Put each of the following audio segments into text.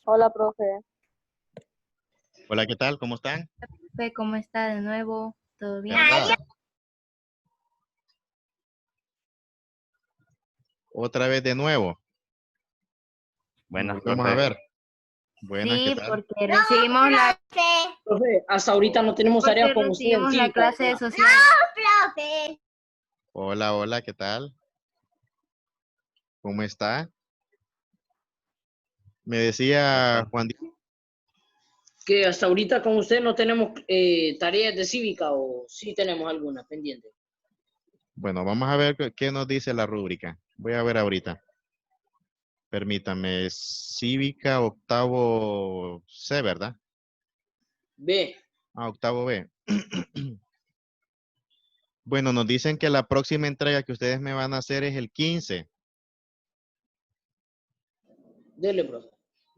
Hola, profe. Hola, ¿qué tal? ¿Cómo están? ¿Cómo está de nuevo? ¿Todo bien? ¿Verdad? Otra vez de nuevo. Buenas, Nos volvemos a profe. ver. Buenas, ¿qué Sí, tal? porque recibimos la, Profe, hasta ahorita no tenemos porque tareas con usted en recibimos la cívica. clase de social. Hola, hola, ¿qué tal? ¿Cómo está? Me decía Juan Diego. Que hasta ahorita con usted no tenemos tareas de cívica o sí tenemos alguna pendiente. Bueno, vamos a ver qué nos dice la rúbrica. Voy a ver ahorita. Permítame. Cívica, octavo C, ¿verdad? B, Ah, octavo B. Bueno, nos dicen que la próxima entrega que ustedes me van a hacer es el 15. dele, profe.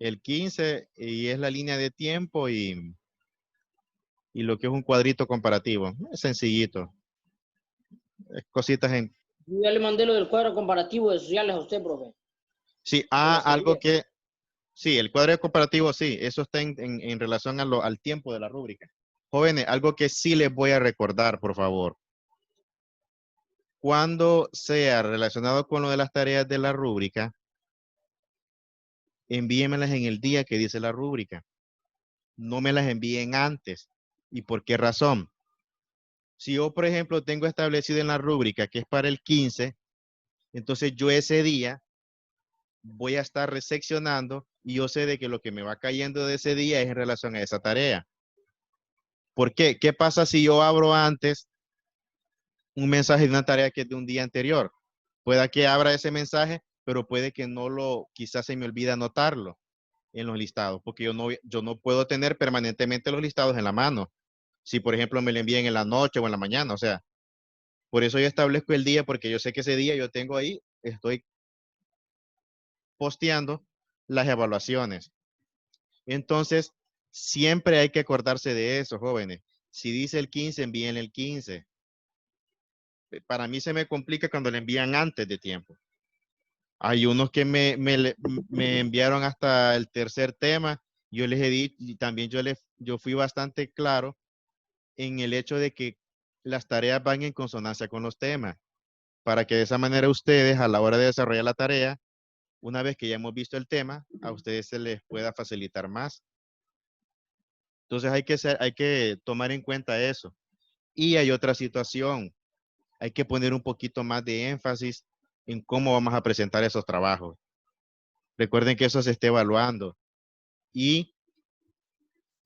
El 15 y es la línea de tiempo y lo que es un cuadrito comparativo. Es sencillito. Es cositas en... Yo ya le mandé lo del cuadro comparativo de sociales a usted, profe. Sí, De las algo tareas. que... Sí, el cuadro comparativo, sí. Eso está en relación al tiempo de la rúbrica. Jóvenes, algo que sí les voy a recordar, por favor. Cuando sea relacionado con lo de las tareas de la rúbrica, envíenmelas en el día que dice la rúbrica. No me las envíen antes. ¿Y por qué razón? Si yo, por ejemplo, tengo establecido en la rúbrica que es para el 15, entonces yo ese día voy a estar reseccionando y yo sé de que lo que me va cayendo de ese día es en relación a esa tarea. ¿Por qué? ¿Qué pasa si yo abro antes un mensaje de una tarea que es de un día anterior? Pueda que abra ese mensaje, pero puede que no quizás se me olvide anotarlo en los listados, porque yo no puedo tener permanentemente los listados en la mano. Si, por ejemplo, me lo envían en la noche o en la mañana, o sea, por eso yo establezco el día, porque yo sé que ese día yo tengo ahí, estoy posteando las evaluaciones. Entonces, siempre hay que acordarse de eso, jóvenes. Si dice el 15, envíenle el 15. Para mí se me complica cuando le envían antes de tiempo. Hay unos que me enviaron hasta el tercer tema. Yo les he dicho, y también yo fui bastante claro en el hecho de que las tareas van en consonancia con los temas, para que de esa manera ustedes, a la hora de desarrollar la tarea, una vez que ya hemos visto el tema, a ustedes se les pueda facilitar más. Entonces hay que tomar en cuenta eso. Y hay otra situación, hay que poner un poquito más de énfasis en cómo vamos a presentar esos trabajos. Recuerden que eso se está evaluando. Y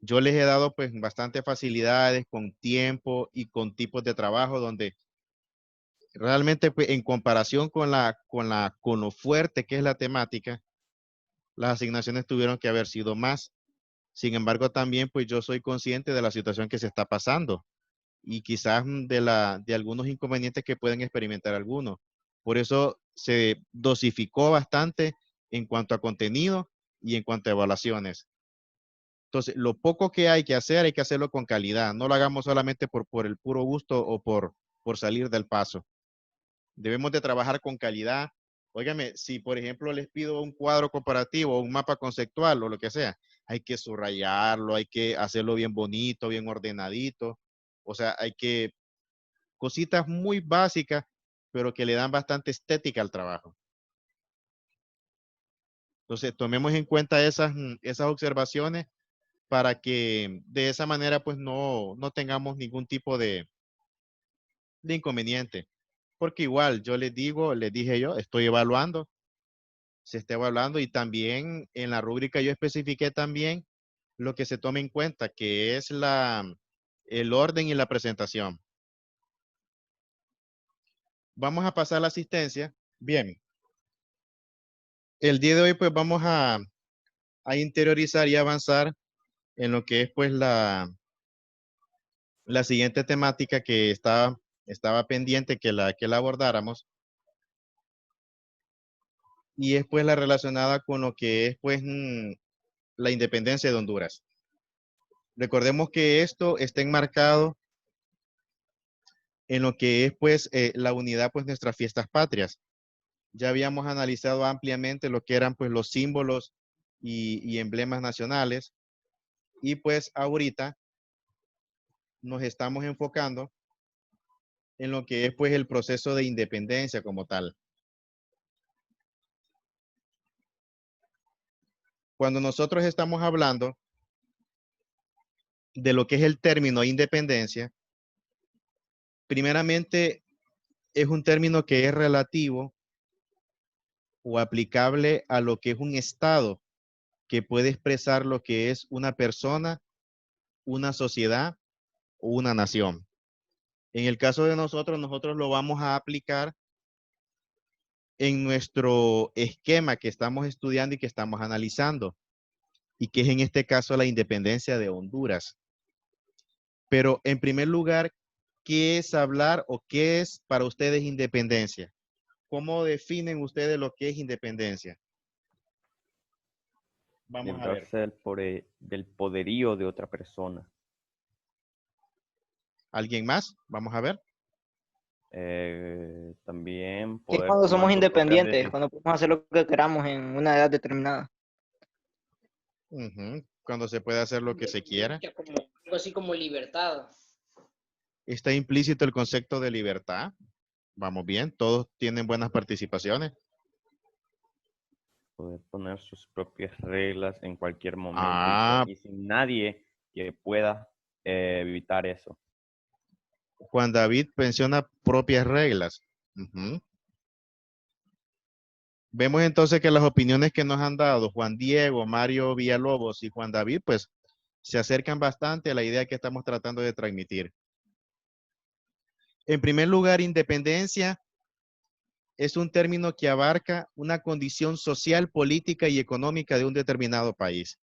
yo les he dado pues bastante facilidades con tiempo y con tipos de trabajo donde realmente pues, en comparación con lo fuerte que es la temática, las asignaciones tuvieron que haber sido más. Sin embargo, también pues yo soy consciente de la situación que se está pasando y quizás de algunos inconvenientes que pueden experimentar algunos. Por eso se dosificó bastante en cuanto a contenido y en cuanto a evaluaciones. Entonces, lo poco que hay que hacer, hay que hacerlo con calidad. No lo hagamos solamente por el puro gusto o por salir del paso. Debemos de trabajar con calidad. Óigame, si por ejemplo les pido un cuadro comparativo, un mapa conceptual o lo que sea, hay que subrayarlo, hay que hacerlo bien bonito, bien ordenadito. O sea, hay que cositas muy básicas, pero que le dan bastante estética al trabajo. Entonces, tomemos en cuenta esas observaciones para que de esa manera pues no tengamos ningún tipo de inconveniente. Porque igual yo les digo, les dije yo, estoy evaluando, se está evaluando y también en la rúbrica yo especifiqué también lo que se toma en cuenta, que es el orden y la presentación. Vamos a pasar la asistencia. Bien. El día de hoy pues vamos a interiorizar y avanzar en lo que es pues la siguiente temática que estaba pendiente que la abordáramos. Y es pues la relacionada con lo que es pues la independencia de Honduras. Recordemos que esto está enmarcado en lo que es pues la unidad pues nuestras fiestas patrias. Ya habíamos analizado ampliamente lo que eran pues los símbolos y emblemas nacionales. Y pues ahorita nos estamos enfocando en lo que es pues el proceso de independencia como tal. Cuando nosotros estamos hablando de lo que es el término independencia, primeramente es un término que es relativo o aplicable a lo que es un estado que puede expresar lo que es una persona, una sociedad o una nación. En el caso de nosotros lo vamos a aplicar en nuestro esquema que estamos estudiando y que estamos analizando, y que es en este caso la independencia de Honduras. Pero en primer lugar, ¿qué es hablar o qué es para ustedes independencia? ¿Cómo definen ustedes lo que es independencia? Vamos a ver. Librarse del poderío de otra persona. ¿Alguien más? Vamos a ver. También Que poder cuando tomar somos tus propias independientes, cuando podemos hacer lo que queramos en una edad determinada. Cuando se puede hacer lo que se quiera. Algo así como libertad. Está implícito el concepto de libertad. Vamos bien, todos tienen buenas participaciones. poder poner sus propias reglas en cualquier momento Ah, y sin nadie que pueda evitar eso. Juan David menciona propias reglas. Vemos entonces que las opiniones que nos han dado Juan Diego, Mario Villalobos y Juan David, pues se acercan bastante a la idea que estamos tratando de transmitir. En primer lugar, independencia es un término que abarca una condición social, política y económica de un determinado país.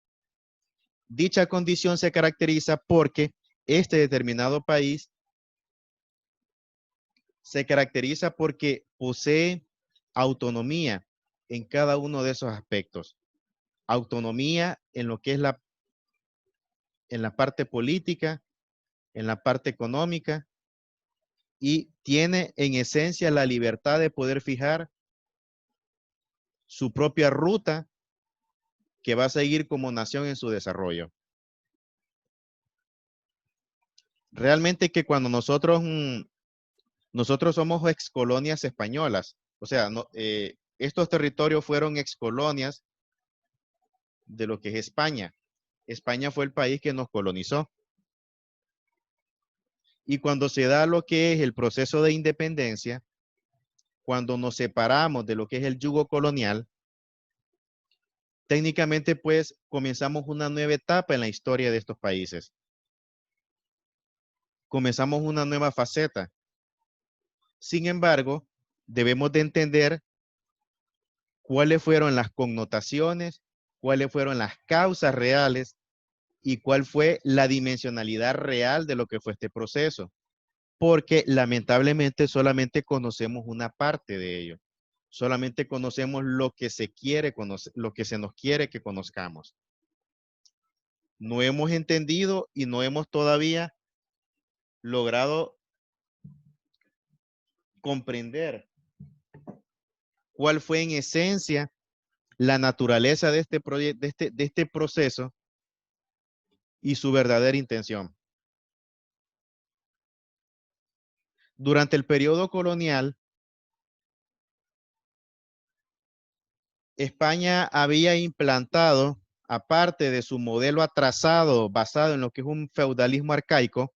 Dicha condición se caracteriza porque este determinado país se caracteriza porque posee autonomía en cada uno de esos aspectos. Autonomía en lo que es en la parte política, en la parte económica, y tiene en esencia la libertad de poder fijar su propia ruta que va a seguir como nación en su desarrollo. Realmente que cuando nosotros somos excolonias españolas, o sea, estos territorios fueron excolonias de lo que es España. España fue el país que nos colonizó. Y cuando se da lo que es el proceso de independencia, cuando nos separamos de lo que es el yugo colonial, técnicamente pues comenzamos una nueva etapa en la historia de estos países. Comenzamos una nueva faceta. Sin embargo, debemos de entender cuáles fueron las connotaciones, cuáles fueron las causas reales y cuál fue la dimensionalidad real de lo que fue este proceso. Porque lamentablemente solamente conocemos una parte de ello. Solamente conocemos lo que se quiere conocer, lo que se nos quiere que conozcamos. No hemos entendido y no hemos todavía logrado comprender cuál fue en esencia la naturaleza de este proceso y su verdadera intención. Durante el periodo colonial, España había implantado, aparte de su modelo atrasado basado en lo que es un feudalismo arcaico,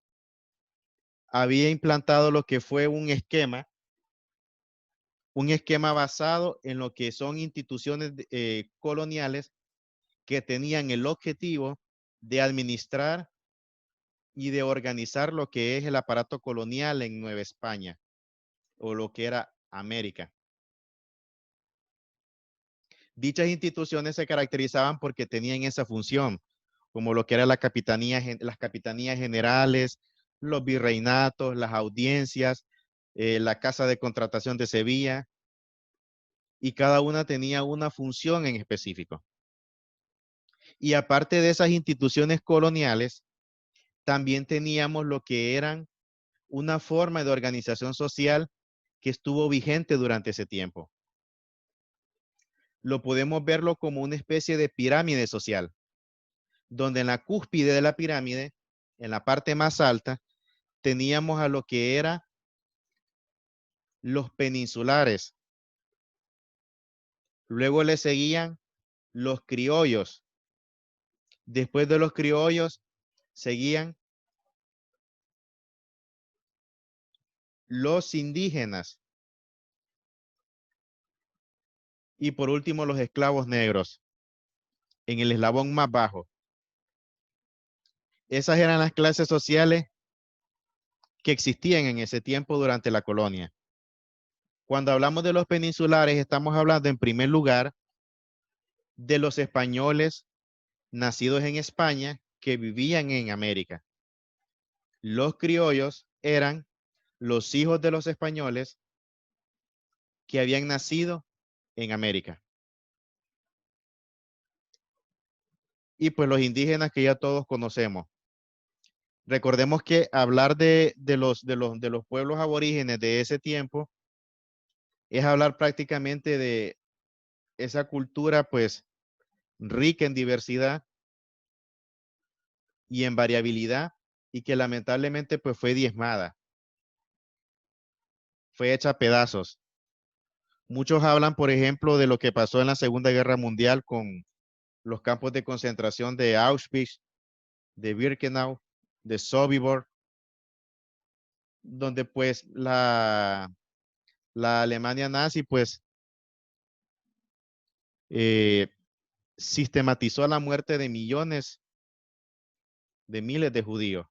había implantado lo que fue un esquema basado en lo que son instituciones coloniales que tenían el objetivo de administrar y de organizar lo que es el aparato colonial en Nueva España o lo que era América. Dichas instituciones se caracterizaban porque tenían esa función, como lo que era las capitanías generales, los virreinatos, las audiencias, la Casa de Contratación de Sevilla, y cada una tenía una función en específico. Y aparte de esas instituciones coloniales, también teníamos lo que eran una forma de organización social que estuvo vigente durante ese tiempo. lo podemos verlo como una especie de pirámide social, donde en la cúspide de la pirámide, en la parte más alta, teníamos a lo que eran los peninsulares. Luego le seguían los criollos. Después de los criollos seguían los indígenas. Y por último, los esclavos negros, en el eslabón más bajo. Esas eran las clases sociales que existían en ese tiempo durante la colonia. Cuando hablamos de los peninsulares, estamos hablando en primer lugar de los españoles nacidos en España que vivían en América. Los criollos eran los hijos de los españoles que habían nacido en América. Y pues los indígenas que ya todos conocemos. Recordemos que hablar de los pueblos aborígenes de ese tiempo es hablar prácticamente de esa cultura pues rica en diversidad y en variabilidad y que lamentablemente pues fue diezmada, fue hecha a pedazos. Muchos hablan, por ejemplo, de lo que pasó en la Segunda Guerra Mundial con los campos de concentración de Auschwitz, de Birkenau, de Sobibor, donde pues la Alemania nazi pues sistematizó la muerte de millones, de miles de judíos.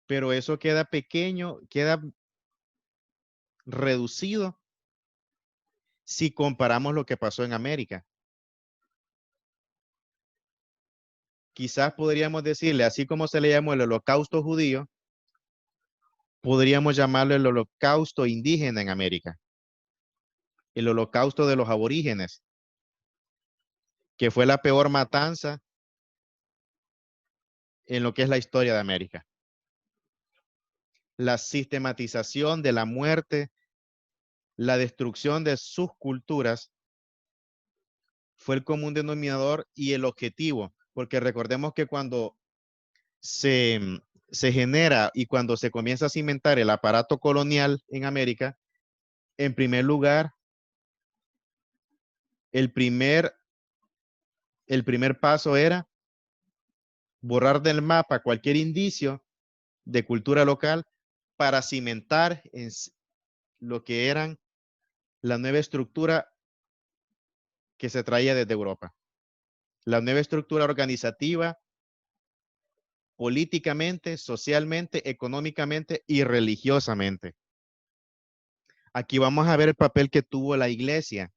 Pero eso queda pequeño, queda reducido si comparamos lo que pasó en América. Quizás podríamos decirle, así como se le llamó el holocausto judío, podríamos llamarlo el holocausto indígena en América. El holocausto de los aborígenes, que fue la peor matanza en lo que es la historia de América. La sistematización de la muerte, la destrucción de sus culturas fue el común denominador y el objetivo, porque recordemos que cuando se genera y cuando se comienza a cimentar el aparato colonial en América, en primer lugar, el primer paso era borrar del mapa cualquier indicio de cultura local para cimentar en lo que eran la nueva estructura que se traía desde Europa. La nueva estructura organizativa, políticamente, socialmente, económicamente y religiosamente. Aquí vamos a ver el papel que tuvo la iglesia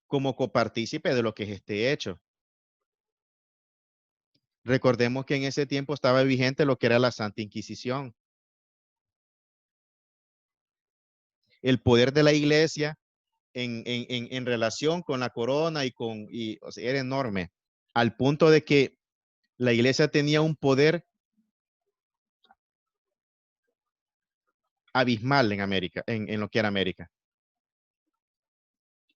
como copartícipe de lo que es este hecho. Recordemos que en ese tiempo estaba vigente lo que era la Santa Inquisición. El poder de la iglesia en relación con la corona o sea, era enorme, al punto de que la iglesia tenía un poder abismal en América, en lo que era América.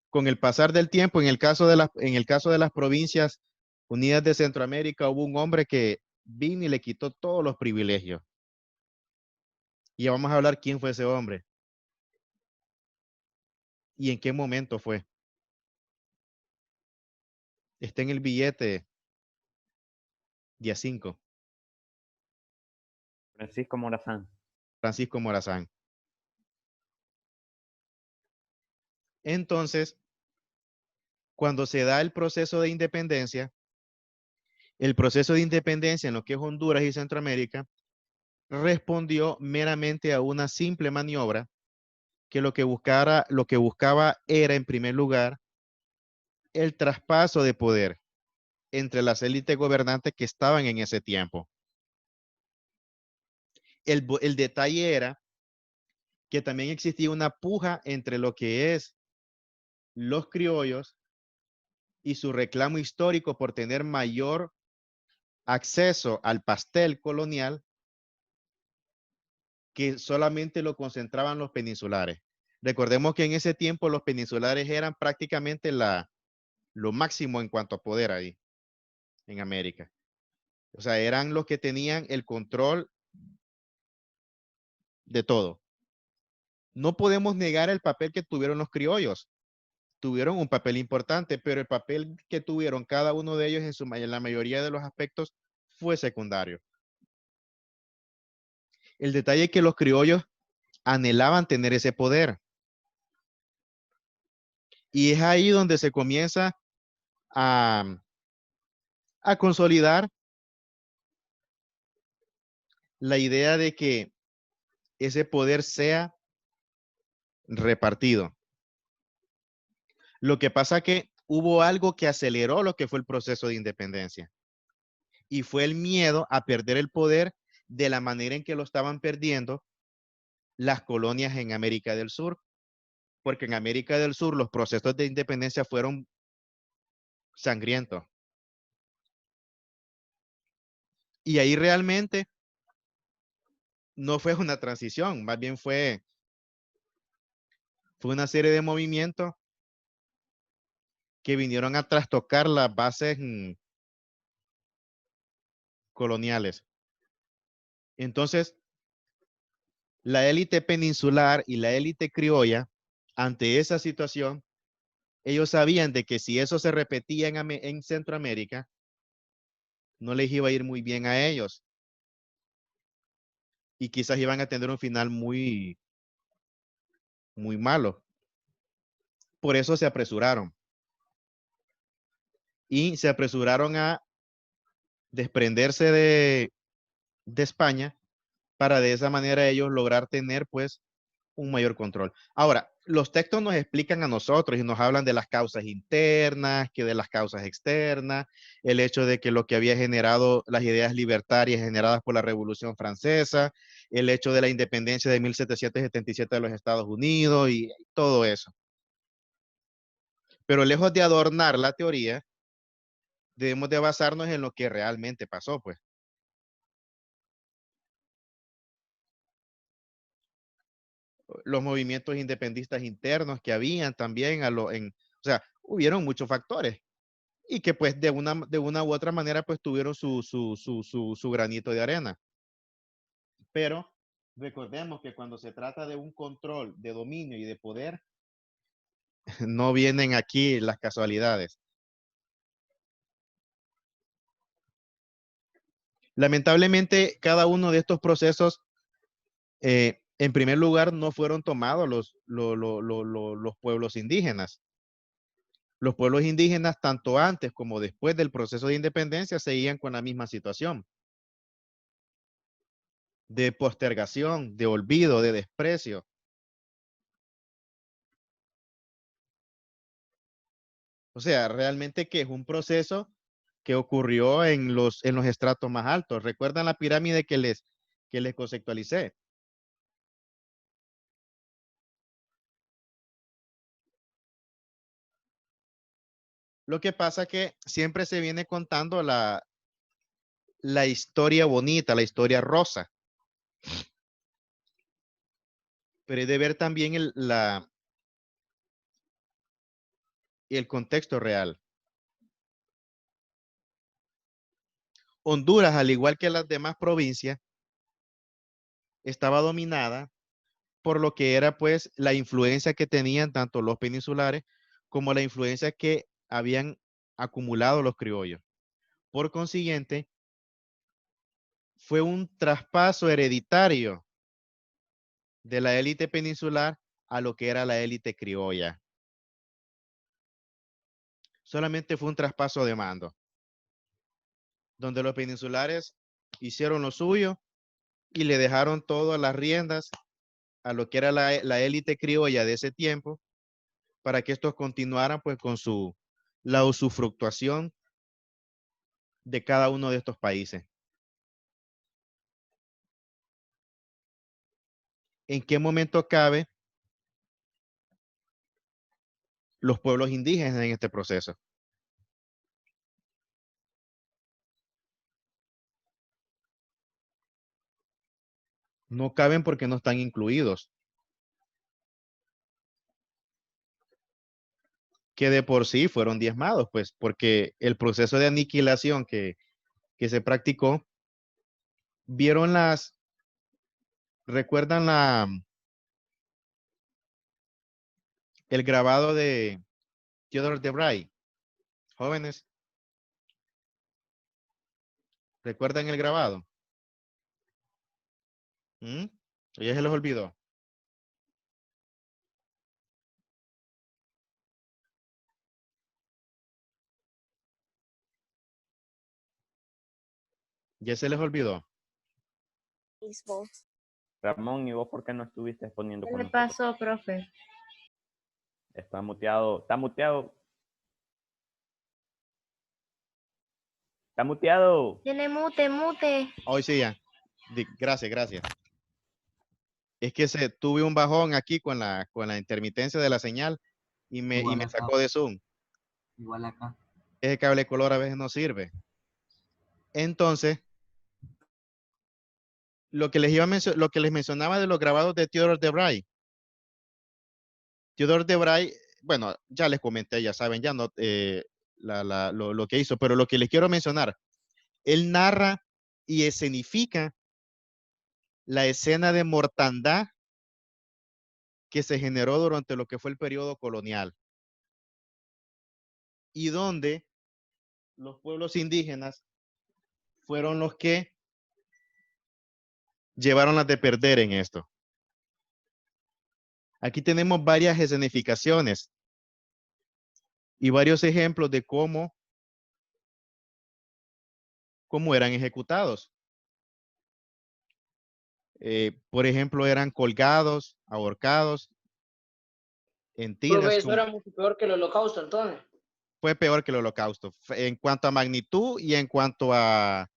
Con el pasar del tiempo, en el caso de las provincias unidas de Centroamérica, hubo un hombre que vino y le quitó todos los privilegios. Y vamos a hablar quién fue ese hombre y en qué momento fue. Está en el billete día 5. Francisco Morazán. Francisco Morazán. Entonces, cuando se da el proceso de independencia en lo que es Honduras y Centroamérica, respondió meramente a una simple maniobra que lo que buscaba era, en primer lugar, el traspaso de poder entre las élites gobernantes que estaban en ese tiempo. El detalle era que también existía una puja entre lo que es los criollos y su reclamo histórico por tener mayor acceso al pastel colonial que solamente lo concentraban los peninsulares. Recordemos que en ese tiempo los peninsulares eran prácticamente lo máximo en cuanto a poder ahí, en América. O sea, eran los que tenían el control de todo. No podemos negar el papel que tuvieron los criollos. Tuvieron un papel importante, pero el papel que tuvieron cada uno de ellos en la mayoría de los aspectos fue secundario. El detalle es que los criollos anhelaban tener ese poder. Y es ahí donde se comienza a consolidar la idea de que ese poder sea repartido. Lo que pasa que hubo algo que aceleró lo que fue el proceso de independencia. Y fue el miedo a perder el poder de la manera en que lo estaban perdiendo las colonias en América del Sur. Porque en América del Sur los procesos de independencia fueron sangrientos. Y ahí realmente no fue una transición, más bien fue una serie de movimientos que vinieron a trastocar las bases coloniales. Entonces, la élite peninsular y la élite criolla, ante esa situación, ellos sabían de que si eso se repetía en Centroamérica, no les iba a ir muy bien a ellos. Y quizás iban a tener un final muy, muy malo. Por eso se apresuraron. Y se apresuraron a desprenderse de España para de esa manera ellos lograr tener pues un mayor control. Ahora, los textos nos explican a nosotros y nos hablan de las causas internas, que de las causas externas, el hecho de que lo que había generado las ideas libertarias generadas por la Revolución Francesa, el hecho de la independencia de 1777 de los Estados Unidos y todo eso. Pero lejos de adornar la teoría, debemos de basarnos en lo que realmente pasó, pues. Los movimientos independistas internos que habían también, o sea, hubieron muchos factores y que pues de una u otra manera pues tuvieron su granito de arena. Pero recordemos que cuando se trata de un control, de dominio y de poder, no vienen aquí las casualidades. Lamentablemente, cada uno de estos procesos, en primer lugar, no fueron tomados los pueblos indígenas. Los pueblos indígenas, tanto antes como después del proceso de independencia, seguían con la misma situación de postergación, de olvido, de desprecio. O sea, realmente que es un proceso que ocurrió en los estratos más altos. ¿Recuerdan la pirámide que les conceptualicé? Lo que pasa que siempre se viene contando la historia bonita, la historia rosa. Pero hay de ver también el contexto real. Honduras, al igual que las demás provincias, estaba dominada por lo que era pues la influencia que tenían tanto los peninsulares como la influencia que habían acumulado los criollos. Por consiguiente, fue un traspaso hereditario de la élite peninsular a lo que era la élite criolla. Solamente fue un traspaso de mando, donde los peninsulares hicieron lo suyo y le dejaron todas las riendas a lo que era la élite criolla de ese tiempo para que estos continuaran pues con la usufructuación de cada uno de estos países. ¿En qué momento cabe los pueblos indígenas en este proceso? No caben porque no están incluidos. Que de por sí fueron diezmados, pues, porque el proceso de aniquilación que se practicó, vieron recuerdan el grabado de Theodore de Bray, jóvenes, ¿recuerdan el grabado? ¿Mm? ¿O ya se les olvidó? ¿Ya se les olvidó? Mismo. Ramón, ¿y vos por qué no estuviste exponiendo ¿Qué con le nosotros? pasó, profe? Está muteado. Está muteado. Está muteado. Tiene mute, mute. Hoy sí ya. Gracias, gracias. Es que tuve un bajón aquí con la intermitencia de la señal y me Igual acá, sacó de Zoom. igual acá. Ese cable color a veces no sirve. Entonces, lo que lo que les mencionaba de los grabados de Theodore de Bray. Theodore de Bray, bueno, ya les comenté, ya saben, ya no lo que hizo, pero lo que les quiero mencionar, él narra y escenifica la escena de mortandad que se generó durante lo que fue el periodo colonial y donde los pueblos indígenas fueron los que llevaron las de perder en esto. Aquí tenemos varias escenificaciones y varios ejemplos de cómo eran ejecutados. Por ejemplo, eran colgados, ahorcados, en tiras. Profe, eso era mucho peor que el holocausto, entonces. Fue peor que el holocausto en cuanto a magnitud y en cuanto a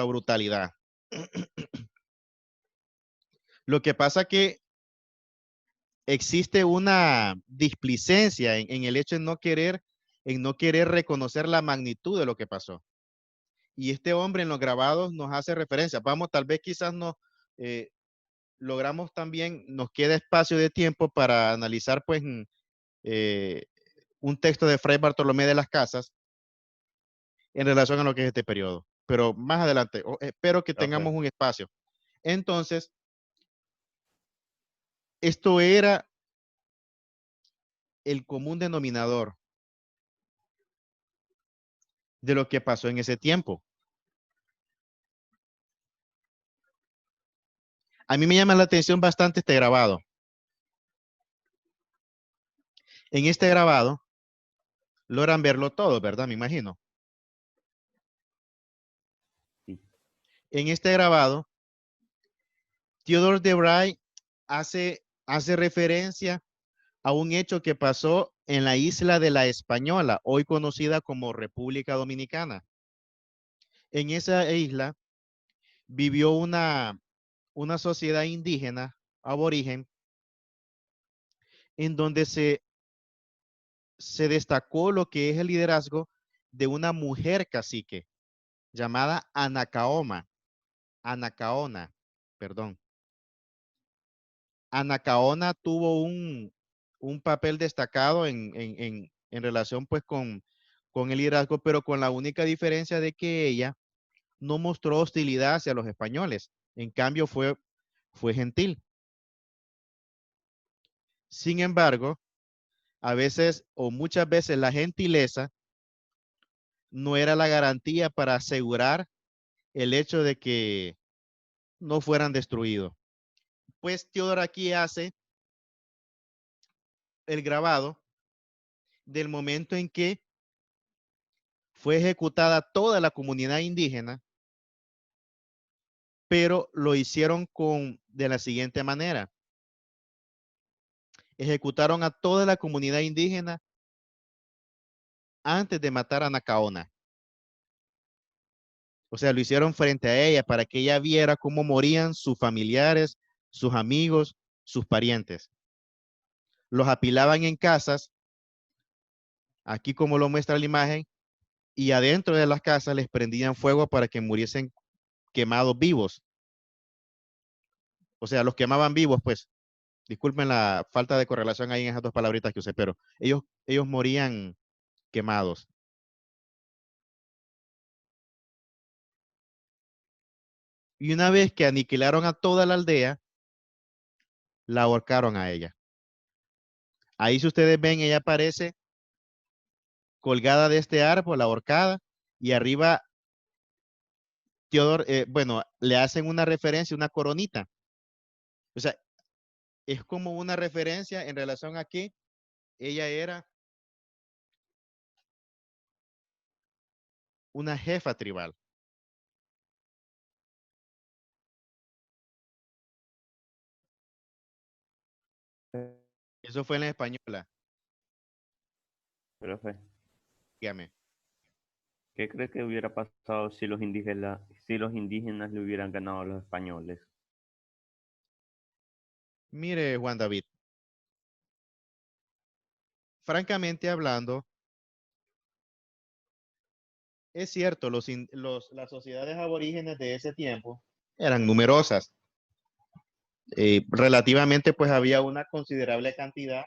brutalidad. Lo que pasa que existe una displicencia en el hecho de en no querer reconocer la magnitud de lo que pasó. Y este hombre en los grabados nos hace referencia. Vamos, tal vez quizás logramos también, nos queda espacio de tiempo para analizar pues un texto de Fray Bartolomé de las Casas en relación a lo que es este periodo. Pero más adelante, espero que tengamos un espacio. Entonces, esto era el común denominador de lo que pasó en ese tiempo. A mí me llama la atención bastante este grabado. En este grabado, logran verlo todo, ¿verdad? Me imagino. Sí. En este grabado, Theodore de Bray hace referencia a un hecho que pasó en la isla de La Española, hoy conocida como República Dominicana. En esa isla vivió una sociedad indígena, aborigen, en donde se destacó lo que es el liderazgo de una mujer cacique llamada Anacaona, perdón. Anacaona tuvo un papel destacado en relación pues con el liderazgo, pero con la única diferencia de que ella no mostró hostilidad hacia los españoles. En cambio, fue gentil. Sin embargo, a veces o muchas veces la gentileza no era la garantía para asegurar el hecho de que no fueran destruidos. Pues Teodoro aquí hace el grabado del momento en que fue ejecutada toda la comunidad indígena, pero lo hicieron de la siguiente manera. Ejecutaron a toda la comunidad indígena antes de matar a Nacaona. O sea, lo hicieron frente a ella para que ella viera cómo morían sus familiares, sus amigos, sus parientes. Los apilaban en casas, aquí como lo muestra la imagen, y adentro de las casas les prendían fuego para que muriesen quemados vivos. O sea, los quemaban vivos, pues. Disculpen la falta de correlación ahí en esas dos palabritas que usé, pero ellos morían quemados. Y una vez que aniquilaron a toda la aldea, la ahorcaron a ella. Ahí si ustedes ven, ella aparece colgada de este árbol, ahorcada, y arriba Teodoro, bueno, le hacen una referencia, una coronita. O sea, es como una referencia en relación a que ella era una jefa tribal. Eso fue en la española, Profe, dígame. ¿qué cree que hubiera pasado si los indígenas le hubieran ganado a los españoles? Mire, Juan David, francamente hablando, es cierto, las sociedades aborígenes de ese tiempo eran numerosas. Relativamente, pues había una considerable cantidad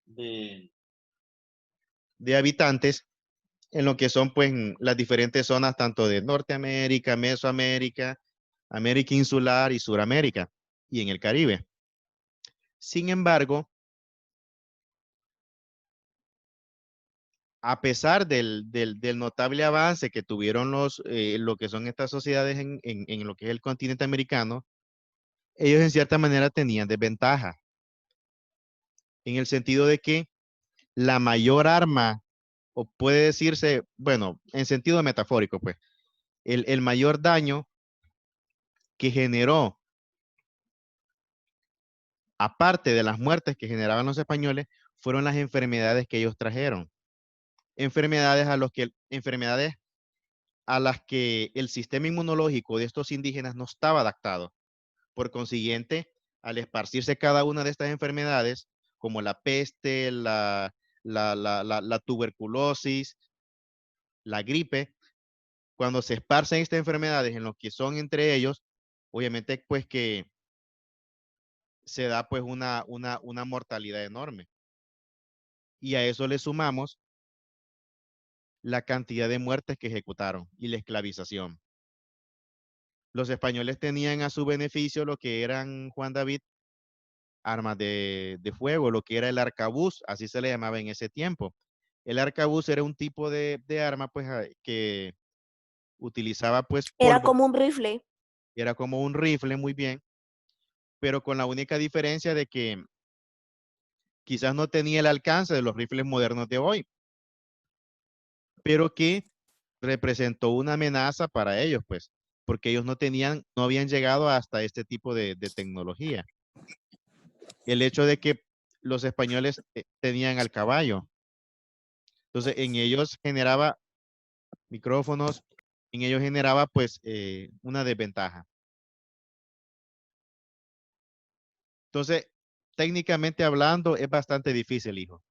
de, de habitantes en lo que son, pues, las diferentes zonas, tanto de Norteamérica, Mesoamérica, América Insular y Suramérica, y en el Caribe. Sin embargo, a pesar del notable avance que tuvieron lo que son estas sociedades en lo que es el continente americano, ellos en cierta manera tenían desventaja, en el sentido de que la mayor arma, o puede decirse, bueno, en sentido metafórico, pues, el mayor daño que generó, aparte de las muertes que generaban los españoles, fueron las enfermedades que ellos trajeron. Enfermedades a las que el sistema inmunológico de estos indígenas no estaba adaptado. Por consiguiente, al esparcirse cada una de estas enfermedades, como la peste, la tuberculosis, la gripe, cuando se esparcen estas enfermedades en lo que son entre ellos, obviamente pues que se da pues una mortalidad enorme. Y a eso le sumamos la cantidad de muertes que ejecutaron y la esclavización. Los españoles tenían a su beneficio lo que eran, Juan David, armas de fuego, lo que era el arcabuz, así se le llamaba en ese tiempo. El arcabuz era un tipo de arma pues que utilizaba pues Era pólvora, como un rifle. era como un rifle muy bien, pero con la única diferencia de que quizás no tenía el alcance de los rifles modernos de hoy, pero que representó una amenaza para ellos, pues, porque ellos no habían llegado hasta este tipo de tecnología. El hecho de que los españoles tenían al caballo, entonces en ellos generaba micrófonos, en ellos generaba pues una desventaja. Entonces, técnicamente hablando, es bastante difícil, hijo.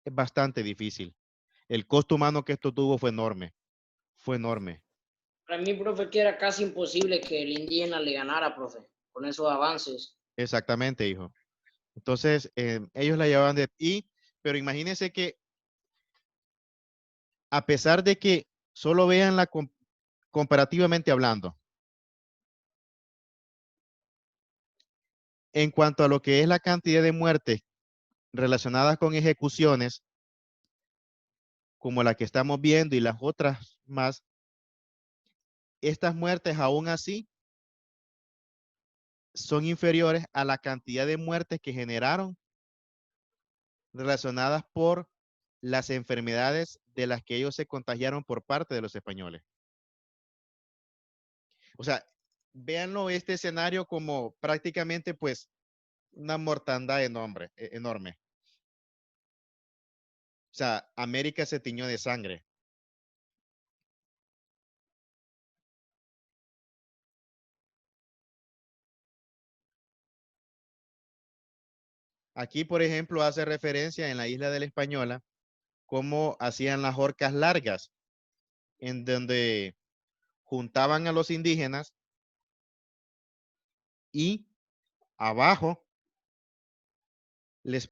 Es bastante difícil. El costo humano que esto tuvo fue enorme. Fue enorme. Para mí, profe, que era casi imposible que el indígena le ganara, profe, con esos avances. Exactamente, hijo. Entonces, ellos la llevaban pero imagínense que a pesar de que solo vean comparativamente hablando, en cuanto a lo que es la cantidad de muertes relacionadas con ejecuciones, como la que estamos viendo y las otras más, estas muertes aún así son inferiores a la cantidad de muertes que generaron relacionadas por las enfermedades de las que ellos se contagiaron por parte de los españoles. O sea, véanlo este escenario como prácticamente pues una mortandad enorme, enorme. O sea, América se tiñó de sangre. Aquí, por ejemplo, hace referencia en la isla de la Española cómo hacían las horcas largas, en donde juntaban a los indígenas y abajo les